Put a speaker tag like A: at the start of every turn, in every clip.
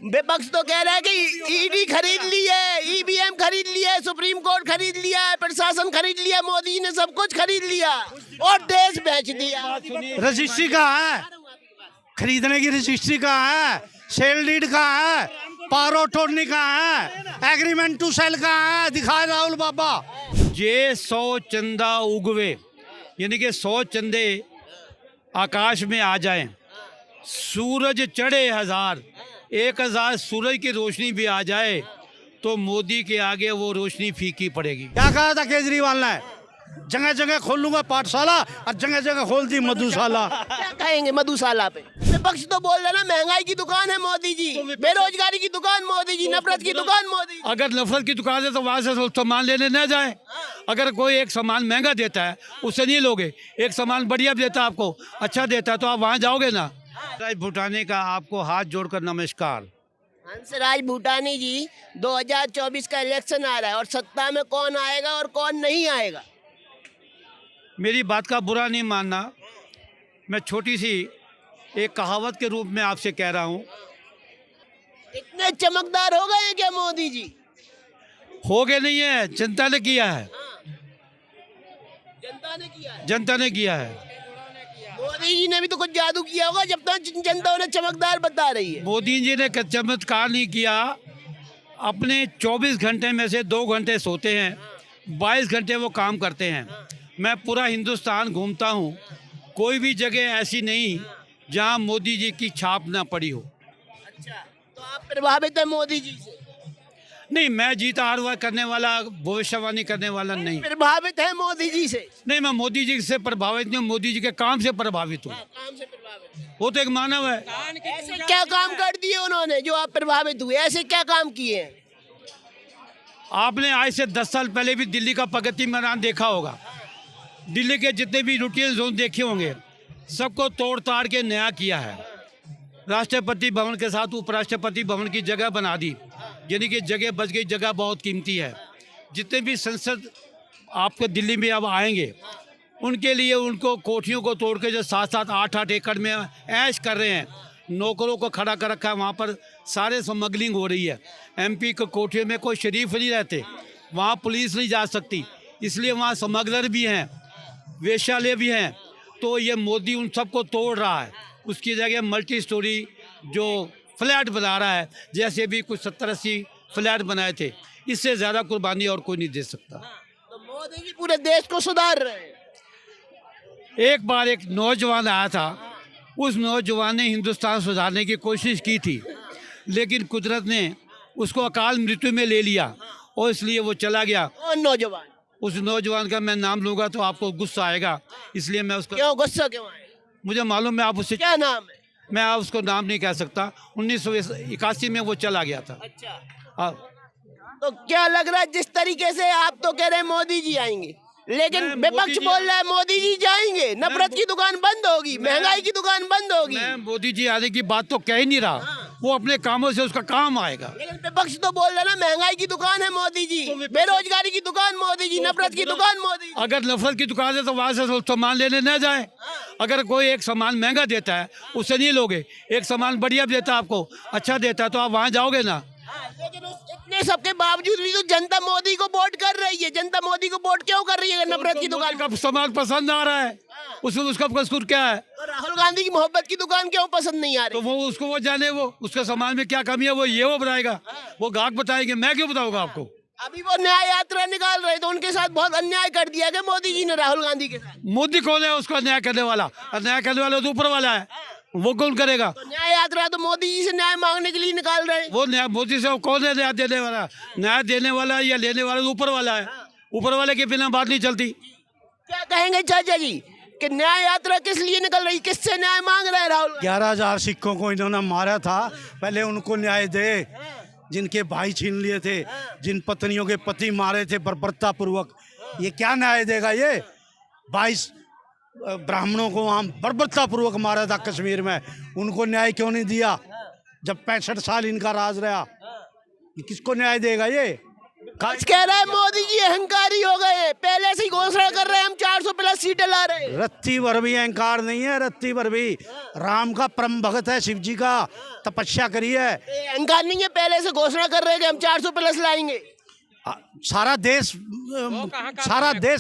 A: विपक्ष तो कह रहा है कि ईडी खरीद ली है, ईवीएम खरीद लिया है, सुप्रीम कोर्ट खरीद लिया है, प्रशासन खरीद लिया, मोदी ने सब कुछ खरीद लिया और देश बेच दिया।
B: रजिस्ट्री कहाँ है? खरीदने की रजिस्ट्री कहाँ है? सेल डीड कहाँ है? पावर ऑफ अटॉर्नी कहाँ है? एग्रीमेंट टू सेल कहाँ है? दिखाए राहुल बाबा।
C: जे 100 चंदा उगवे, यानी कि 100 चंदे आकाश में आ जाएं, सूरज चढ़े 1000 सूरज की रोशनी भी आ जाए तो मोदी के आगे वो रोशनी फीकी पड़ेगी।
B: क्या कहा था केजरीवाल ने? जगह जगह खोलूंगा पाठशाला और जगह जगह खोल दी मधुशाला।
A: क्या कहेंगे मधुशाला पे? विपक्ष तो बोल रहा ना महंगाई की दुकान है मोदी जी, बेरोजगारी की दुकान मोदी जी, नफरत की दुकान मोदी जी।
C: अगर नफरत की दुकान है तो वहाँ से सामान लेने न जाए। अगर कोई एक सामान महंगा देता है उससे नहीं लोगे, एक सामान बढ़िया देता है आपको, अच्छा देता है तो आप वहाँ जाओगे ना। राज भूटानी का आपको हाथ जोड़कर नमस्कार।
A: हंसराज भूटानी जी, 2024 का इलेक्शन आ रहा है और सत्ता में कौन आएगा और कौन नहीं आएगा?
C: मेरी बात का बुरा नहीं मानना, मैं छोटी सी एक कहावत के रूप में आपसे कह रहा हूँ।
A: इतने चमकदार हो गए हैं क्या मोदी जी?
C: हो गए नहीं है, जनता ने किया है,
A: जनता ने किया है।
C: जनता ने किया है।
A: मोदी जी ने भी तो कुछ जादू किया होगा जब तक जनता उन्हें चमकदार बता रही है।
C: मोदी जी ने चमत्कार नहीं किया, अपने 24 घंटे में से 2 घंटे सोते हैं, 22 घंटे वो काम करते हैं। मैं पूरा हिंदुस्तान घूमता हूँ, कोई भी जगह ऐसी नहीं जहाँ मोदी जी की छाप ना पड़ी हो।
A: अच्छा, तो आप प्रभावित है मोदी जी से?
C: नहीं, मैं जीता हार करने वाला, भविष्यवाणी करने वाला नहीं।
A: प्रभावित है मोदी जी से?
C: नहीं, मैं मोदी जी से प्रभावित नहीं हूँ, मोदी जी के काम से प्रभावित हूँ।
A: काम से प्रभावित है।
C: वो तो एक मानव है।
A: ऐसे क्या काम कर दिए उन्होंने जो आप प्रभावित हुए? ऐसे क्या काम किए हैं?
C: आपने आज से 10 साल पहले भी दिल्ली का प्रगति मैदान देखा होगा, दिल्ली के जितने भी रूटीन जोन देखे होंगे, सबको तोड़ ताड़ के नया किया है। राष्ट्रपति भवन के साथ उपराष्ट्रपति भवन की जगह बना दी, यानी कि जगह बच गई। जगह बहुत कीमती है। जितने भी संसद आपको दिल्ली में अब आएंगे, उनके लिए उनको कोठियों को तोड़ के जो 7-7, 8-8 एकड़ में ऐश कर रहे हैं, नौकरों को खड़ा कर रखा है, वहाँ पर सारे स्मगलिंग हो रही है। MP को कोठियों में कोई शरीफ नहीं रहते, वहाँ पुलिस नहीं जा सकती, इसलिए वहाँ स्मगलर भी हैं, वेश्यालय भी हैं। तो ये मोदी उन सबको तोड़ रहा है, उसकी जगह मल्टी स्टोरी जो फ्लैट बना रहा है, जैसे भी कुछ 70-80 फ्लैट बनाए थे। इससे ज़्यादा कुर्बानी और कोई नहीं दे सकता।
A: तो मोदी जी पूरे देश को सुधार रहे हैं।
C: एक बार एक नौजवान आया था, उस नौजवान ने हिंदुस्तान सुधारने की कोशिश की थी, लेकिन कुदरत ने उसको अकाल मृत्यु में ले लिया और इसलिए वो चला गया।
A: कौन नौजवान?
C: उस नौजवान का मैं नाम लूँगा तो आपको गुस्सा आएगा, इसलिए मैं उसको,
A: क्यों गुस्सा क्यों आए?
C: मुझे मालूम है आप उससे,
A: क्या नाम है?
C: मैं आप उसको नाम नहीं कह सकता। 1981 में वो चला गया था।
A: अच्छा, तो क्या लग रहा है जिस तरीके से आप तो कह रहे हैं मोदी जी आएंगे, लेकिन विपक्ष बोल रहा है मोदी जी जाएंगे, नफरत की दुकान बंद होगी, महंगाई की दुकान बंद होगी।
C: मैं मोदी जी आने की बात तो कह ही नहीं रहा, वो अपने कामों से उसका काम आएगा।
A: लेकिन विपक्ष तो बोल रहा है ना महंगाई की दुकान है मोदी जी, बेरोजगारी की दुकान मोदी जी, नफरत की दुकान मोदी जी।
C: अगर नफरत की दुकान है तो वहाँ से सामान लेने न जाए। अगर कोई एक सामान महंगा देता है उससे नहीं लोगे, एक सामान बढ़िया देता है आपको, अच्छा देता है तो आप वहाँ जाओगे ना।
A: लेकिन इतने सबके बावजूद भी तो जनता मोदी को वोट कर रही है। जनता मोदी को वोट क्यों कर रही है? नफरत की दुकान
C: का सामान पसंद आ रहा है, उसमें उसका कसूर क्या है?
A: और राहुल गांधी की मोहब्बत की दुकान क्यों पसंद नहीं आ रही?
C: तो वो उसको वो जाने, वो उसके सामान में क्या कमी है वो बताएगा, वो गाहक बताएंगे, मैं क्यों बताऊंगा आपको?
A: अभी वो न्याय यात्रा निकाल रहे तो उनके साथ बहुत अन्याय कर दिया गया मोदी जी ने राहुल गांधी के साथ।
C: मोदी कौन है उसका न्याय करने वाला? न्याय करने वाला तो ऊपर वाला है, वो कौन करेगा?
A: तो न्याय यात्रा तो मोदी जी से न्याय मांगने के लिए निकाल रहे हैं।
C: वो न्याय मोदी से कौन है न्याय देने वाला? न्याय देने वाला या लेने वाला तो ऊपर वाला है, ऊपर वाले के बिना बात नहीं चलती।
A: क्या कहेंगे चाचा जी कि न्याय यात्रा किस लिए निकल रही, किससे न्याय मांग रहे हैं राहुल?
B: 11,000 सिखों को इन्होंने मारा था, पहले उनको न्याय दे। जिनके भाई छीन लिए थे, जिन पत्नियों के पति मारे थे बर्बरता पूर्वक, ये क्या न्याय देगा? ये 22 ब्राह्मणों को वहाँ बर्बरता पूर्वक मारा था कश्मीर में, उनको न्याय क्यों नहीं दिया? जब 65 साल इनका राज रहा, ये किसको न्याय देगा? ये
A: कुछ कह रहा है मोदी जी अहंकारी हो गए, पहले से ही घोषणा कर रहे हैं हम 400 प्लस सीटें ला रहे हैं।
B: रत्ती भर भी अहंकार नहीं है, रत्ती भर भी। राम का परम भगत है, शिव जी का तपस्या करी है।
A: अहंकार नहीं है, पहले से घोषणा कर रहे हैं कि हम 400 प्लस लाएंगे।
B: सारा देश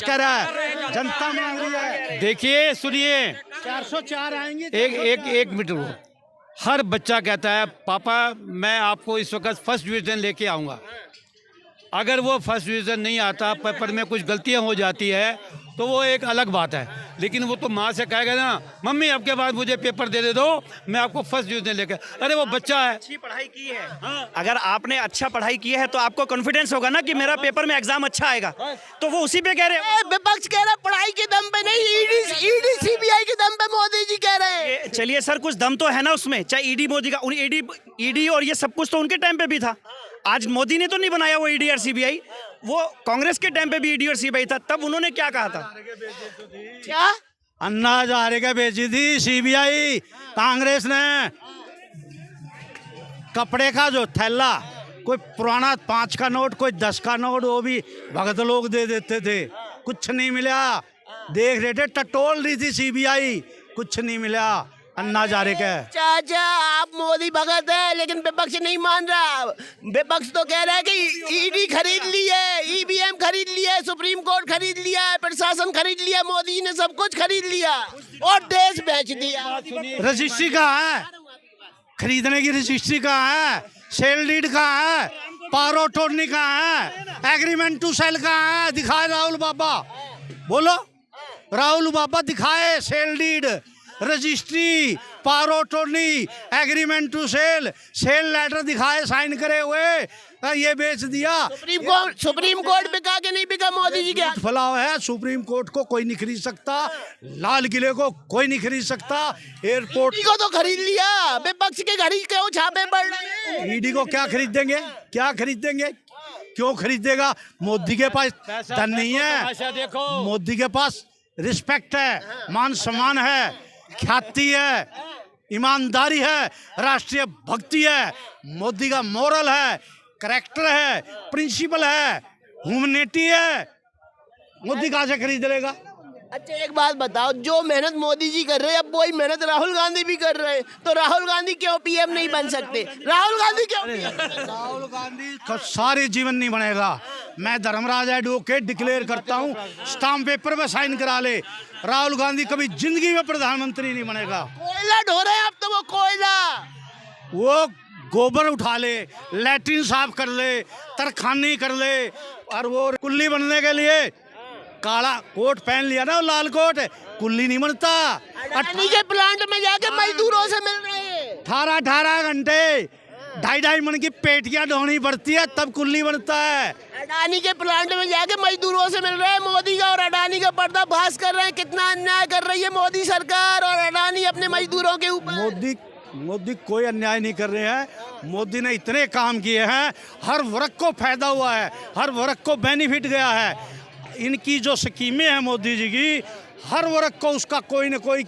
B: कह रहा है, जनता मांग रही है।
C: देखिए सुनिए,
B: 404 आएंगे।
C: एक मिनट रुको। हर बच्चा कहता है पापा मैं आपको इस वक्त फर्स्ट डिवीज़न लेके आऊँगा। अगर वो फर्स्ट डिवीज़न नहीं आता, पेपर में कुछ गलतियाँ हो जाती है तो वो एक अलग बात है, लेकिन वो तो माँ से कहेगा ना मम्मी अब के बाद मुझे पेपर दे दो, मैं आपको फर्स्ट डिवीज़न लेकर। अरे वो बच्चा है,
D: अच्छी पढ़ाई की है। अगर आपने अच्छा पढ़ाई की है तो आपको कॉन्फिडेंस होगा ना कि मेरा पेपर में एग्जाम अच्छा आएगा, तो वो उसी पे कह रहे हैं।
A: विपक्ष कह रहा है पढ़ाई के दम पे नहीं, ईडी सीबीआई के दम पे मोदी जी कह रहे हैं।
D: चलिए सर, कुछ दम तो है ना उसमें, चाहे ईडी मोदी का, ईडी और ये सब कुछ तो उनके टाइम पे भी था। आज मोदी ने तो नहीं बनाया वो ईडी और सीबीआई, वो कांग्रेस के टाइम पे भी ईडी और सीबीआई था। तब उन्होंने क्या कहा था?
A: क्या
B: अन्ना हजारे का बेची थी सीबीआई कांग्रेस ने। कपड़े का जो थैला, कोई पुराना 5 का नोट, कोई 10 का नोट, वो भी भगत लोग दे देते थे, कुछ नहीं मिला। देख रहे थे, टटोल रही थी सीबीआई, कुछ नहीं मिला अन्ना हजारे का।
A: चाचा आप मोदी भगत है, लेकिन विपक्ष नहीं मान रहा। विपक्ष तो कह रहा है कि ईडी खरीद ली है, ईवीएम खरीद लिया है, सुप्रीम कोर्ट खरीद लिया है, प्रशासन खरीद लिया, मोदी ने सब कुछ खरीद लिया और देश बेच दिया।
B: रजिस्ट्री कहाँ है? खरीदने की रजिस्ट्री कहाँ है? सेल डीड कहाँ है? पावर अटॉर्नी कहाँ है? एग्रीमेंट टू सेल कहाँ है? दिखाए राहुल बाबा, बोलो राहुल बाबा दिखाए sale deed, registry, power attorney, agreement to sale letter दिखाए साइन करे हुए, ये बेच दिया।
A: सुप्रीम कोर्ट बिका के नहीं बिका मोदी जी के
B: फैलाव है। सुप्रीम कोर्ट को कोई नहीं खरीद सकता, लाल किले को कोई नहीं खरीद सकता, एयरपोर्ट
A: को तो खरीद लिया। विपक्ष के घड़ी क्यों छापे पड़ रहे हैं?
B: ईडी को क्या खरीदेंगे? क्या खरीदेंगे? क्यों खरीदेगा? मोदी के पास धन नहीं है,
C: देखो
B: मोदी के पास रिस्पेक्ट है, मान सम्मान है, ख्याति है, ईमानदारी है, राष्ट्रीय भक्ति है, मोदी का मोरल है, करैक्टर है, प्रिंसिपल है, ह्यूमैनिटी है। मोदी कहाँ से खरीद लेगा?
A: अच्छा एक बात बताओ, जो मेहनत मोदी जी कर रहे हैं अब वही मेहनत राहुल गांधी भी कर रहे हैं, तो राहुल गांधी क्यों पीएम नहीं बन सकते? राहुल गांधी क्यों?
B: राहुल गांधी का सारे जीवन नहीं बनेगा। मैं धर्मराज एडवोकेट डिक्लेयर करता हूँ, स्टाम्प पेपर पे साइन करा ले, राहुल गांधी कभी जिंदगी में प्रधानमंत्री नहीं बनेगा।
A: कोयला ढो रहे हैं आप, तो वो कोयला,
B: वो गोबर उठा ले, लैट्रिन साफ कर ले, तरखानी कर ले, और वो कुल्ली बनने के लिए काला कोट पहन लिया ना, लाल कोट, कुल्ली नहीं बनता।
A: अडानी के प्लांट में जाके मजदूरों से मिल रहे हैं,
B: 18 घंटे 2.5 मन की पेटियां ढोनी पड़ती है, तब कुल्ली बनता है।
A: अडानी के प्लांट में जाके मजदूरों से मिल रहे हैं। मोदी का और अडानी का पर्दाफाश कर रहे हैं, कितना अन्याय कर रही है मोदी सरकार और अडानी अपने मजदूरों के ऊपर।
B: मोदी कोई अन्याय नहीं कर रहे हैं। मोदी ने इतने काम किए हैं, हर वर्ग को फायदा हुआ है, हर वर्ग को बेनिफिट गया है। इनकी जो स्कीमें हैं मोदी जी की, हर वर्ग को उसका कोई न कोई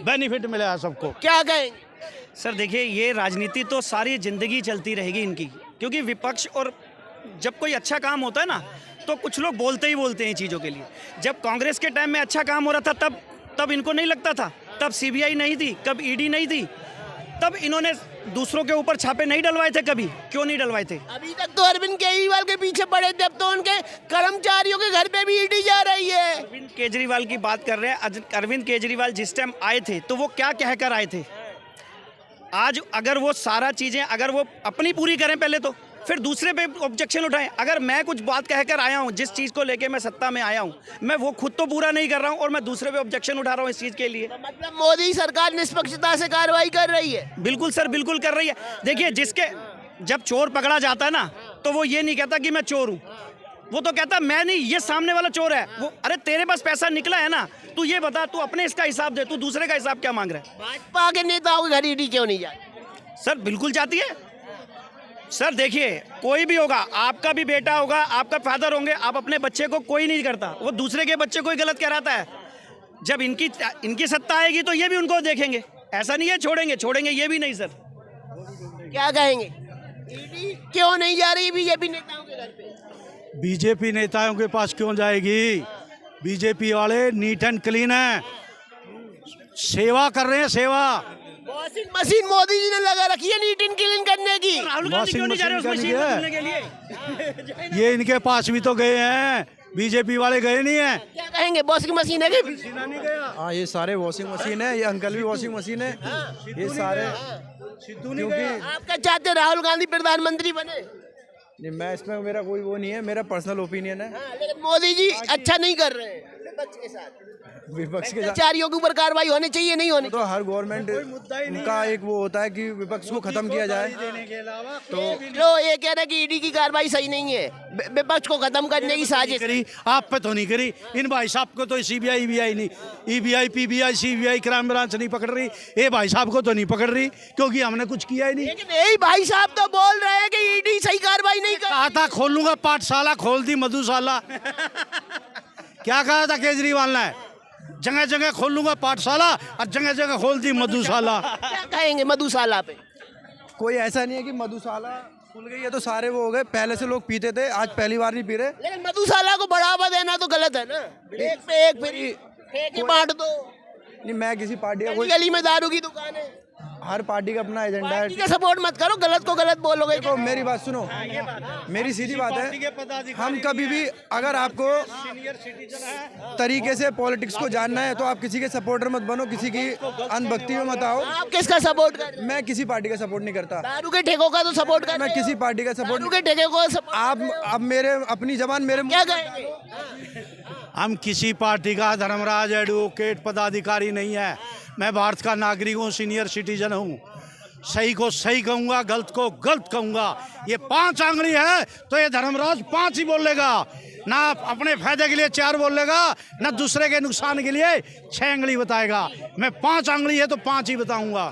B: बेनिफिट मिला है सबको।
A: क्या कहेंगे?
D: सर देखिए, ये राजनीति तो सारी जिंदगी चलती रहेगी इनकी, क्योंकि विपक्ष, और जब कोई अच्छा काम होता है ना तो कुछ लोग बोलते ही बोलते हैं चीज़ों के लिए। जब कांग्रेस के टाइम में अच्छा काम हो रहा था तब इनको नहीं लगता था, तब सीबीआई नहीं थी, कब ईडी नहीं थी, तब इन्होंने दूसरों के ऊपर छापे नहीं डलवाए थे। कभी क्यों नहीं डलवाए थे?
A: अभी तक तो अरविंद केजरीवाल के पीछे पड़े थे, अब तो उनके कर्मचारियों के घर पे भी ईडी जा रही है।
D: अरविंद केजरीवाल की बात कर रहे हैं। अरविंद केजरीवाल जिस टाइम आए थे तो वो क्या कहकर आए थे? आज अगर वो सारा चीज़ें अगर वो अपनी पूरी करें पहले, तो फिर दूसरे पे ऑब्जेक्शन उठाएं। अगर मैं कुछ बात कहकर आया हूँ, जिस चीज़ को लेके मैं सत्ता में आया हूँ, मैं वो खुद तो पूरा नहीं कर रहा हूँ और मैं दूसरे पे ऑब्जेक्शन उठा रहा हूँ इस चीज़ के लिए।
A: मतलब मोदी सरकार निष्पक्षता से कार्रवाई कर रही है।
D: बिल्कुल सर, बिल्कुल कर रही है। देखिए, जब चोर पकड़ा जाता है ना, तो वो ये नहीं कहता कि मैं चोर हूँ, वो तो कहता मैं नहीं, ये सामने वाला चोर है। वो अरे तेरे पास पैसा निकला है ना, तू ये बता, तू अपने इसका हिसाब दे, तू दूसरे का हिसाब क्या मांग रहा है?
A: भाजपा के नेताओं के घर ईडी क्यों नहीं जाती?
D: सर बिल्कुल जाती है। सर देखिए, कोई भी होगा, आपका भी बेटा होगा, आपका फादर होंगे, आप अपने बच्चे को कोई नहीं करता, वो दूसरे के बच्चे को ही गलत कहलाता है। जब इनकी सत्ता आएगी तो ये भी उनको देखेंगे, ऐसा नहीं है छोड़ेंगे ये भी नहीं। सर
A: क्या कहेंगे? ईडी क्यों नहीं जा रही बीजेपी नेताओं के घर पे?
B: बीजेपी नेताओं के पास क्यों जाएगी? बीजेपी वाले नीट एंड क्लीन है, सेवा कर रहे हैं, सेवा।
A: वॉशिंग मशीन मोदी जी ने लगा रखी है नीट एंड क्लीन करने की।
D: राहुल गांधी क्यों नहीं जा रहे उस मशीन में धुलने के लिए?
B: ये इनके पास भी तो गए हैं, बीजेपी वाले गए नहीं है।
A: क्या कहेंगे, वॉशिंग मशीन है कि?
E: हाँ, ये सारे वॉशिंग मशीन है, ये अंकल भी वॉशिंग मशीन है, ये सारे। क्योंकि
A: आप क्या चाहते हो, राहुल गांधी प्रधानमंत्री बने?
E: नहीं, मैं इसमें मेरा कोई वो नहीं है, मेरा पर्सनल ओपिनियन है।
A: लेकिन मोदी जी अच्छा नहीं कर रहे हैं विपक्ष के साथ।
E: विपक्ष के साथ
A: भ्रष्टाचारियों के ऊपर कार्रवाई होनी चाहिए, नहीं होनी?
E: तो हर गवर्नमेंट का एक वो होता है कि विपक्ष को खत्म किया जाए।
A: तो ये कह रहे हैं कि ईडी की कार्रवाई सही नहीं है, विपक्ष को खत्म करने की साजिश
B: करी आप पे तो नहीं करी, इन भाई साहब को तो सीबीआई ईबीआई नहीं, EBI PBI CBI crime branch नहीं पकड़ रही, ये भाई साहब को तो नहीं पकड़ रही क्योंकि हमने कुछ किया ही नहीं।
A: लेकिन यही भाई साहब तो बोल रहे हैं कि ईडी सही कार्रवाई नहीं कर।
B: कहा था खोलूंगा पाठशाला, खोल दी मधुशाला। क्या कहा था केजरीवाल ने? जगह जगह खोलूंगा पाठशाला और जगह जगह खोल दी मधुशाला।
A: क्या कहेंगे मधुशाला पे?
E: कोई ऐसा नहीं है कि मधुशाला खुल गई है तो सारे वो हो गए, पहले से लोग पीते थे, आज पहली बार नहीं पी रहे।
A: लेकिन मधुशाला को बढ़ावा देना तो गलत है ना, एक पे एक फिर बांट दो।
E: नहीं, मैं किसी पार्टी का कोई,
A: गली में दारू की दुकान है,
E: हर पार्टी का अपना एजेंडा है।
A: ठीक है, सपोर्ट मत करो, गलत को गलत बोलोगे।
E: देखो मेरी बात सुनो, मेरी सीधी बात है, हम कभी भी अगर आपको तरीके से पॉलिटिक्स को जानना है तो आप किसी के सपोर्टर मत बनो, किसी की अंधभक्ति में मत आओ।
A: आप किसका सपोर्ट कर रहे हैं?
E: मैं किसी पार्टी का सपोर्ट नहीं करता,
A: दारू के ठेकों का तो सपोर्ट कर
E: मैं
A: रहे हो।
E: किसी पार्टी का
A: दारू
E: सपोर्ट।
A: के ठेके को support-
E: आप अब मेरे अपनी जबान मेरे
A: क्या कहेंगे?
B: हम किसी पार्टी का धर्मराज एडवोकेट पदाधिकारी नहीं है, मैं भारत का नागरिक हूँ, सीनियर सिटीजन हूँ। सही को सही कहूँगा, गलत को गलत कहूँगा। ये 5 आंगली है तो ये धर्मराज 5 ही बोलेगा, ना अपने फायदे के लिए 4 बोलेगा, ना दूसरे के नुकसान के लिए 6 आंगली बताएगा। मैं 5 आंगली है तो 5 ही बताऊँगा।